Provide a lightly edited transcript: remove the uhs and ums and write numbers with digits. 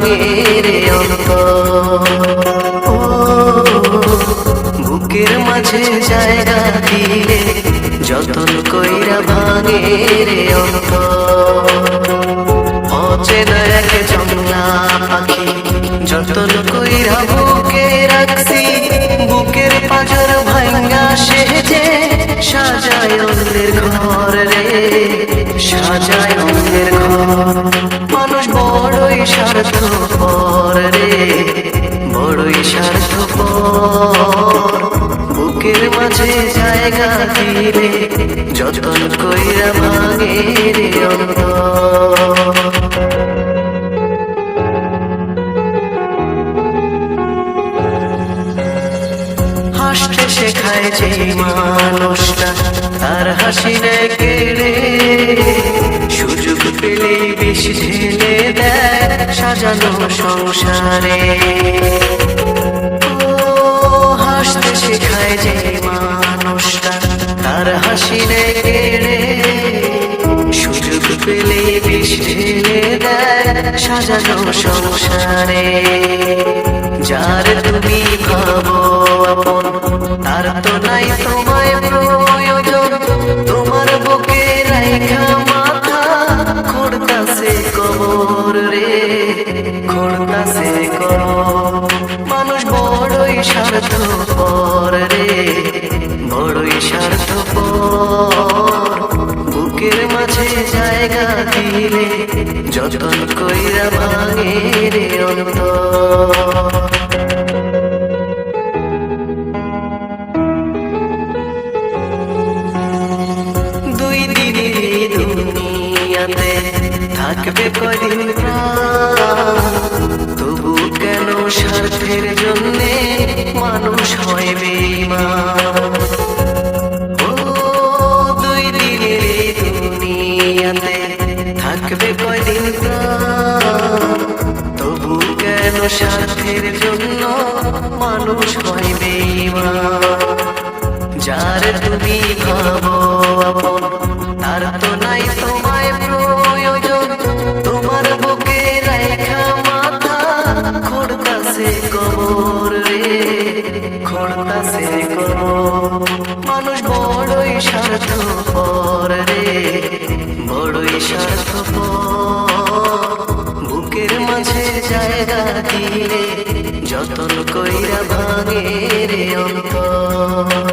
ভাঙে রে অন্তর। ও বুকের মাঝে জায়গা দিলে যতন কইরা ভাঙে রে অন্তর। অচেনা এক জংলা পাখি যতন কইরা বুকে রাখছি, বুকের পাঁজর ভাঙা সেজে সাজায় অন্যের ঘর রে, সাজায় অন্যের ঘর। মানুষ বড়ই স্বার্থপর রে, বড়ই স্বার্থপর। বুকের মাঝে জায়গা দিলে যতন কইরা ভাঙে রে অন্তর। হাসতে শেখায় যে মানুষটা তার হাসি নেয় কেড়ে, সুযোগ পেলে বিষ ঢেলে দেয় সাজানো সংসারে। ও হাসতে শেখায় যে মানুষটা তার হাসি নেয় কেড়ে, সুযোগ পেলে বিষ ঢেলে দেয় সাজানো সংসারে। যার তুমি ভাবো আপন তার তো নাই তোমায় প্রয়োজন, তোমার বুকে রাইখা মাথা খোড়তাছে কবর রে, খোড়তাছে কবর। মানুষ বড়ই স্বার্থপর রে, বড়ই স্বার্থপর। বুকের মাঝে জায়গা দিলে যতন কইরা ভাঙে রে অন্তর। দুই দিনের দুনিয়াতে থাকবে কদিন প্রাণ, তবু কেন স্বার্থের জন্যে মানুষ হয় বেঈমান। ও দুই দিনের দুনিয়াতে থাকবে কদিন প্রাণ, তবু কেন স্বার্থের জন্য মানুষ হয় বেঈমান। যার তুমি ভাবো আপন তার তো নাই তোমায় প্রয়োজন, তোমার বুকে রাইখা মাথা খোড়তাছে কবর রে, খোড়তাছে কবর। মানুষ বড়ই স্বার্থপর রে, বড়ই স্বার্থপর। বুকের মাঝে জায়গা দিলে যতন কইরা ভাঙে রে অন্তর।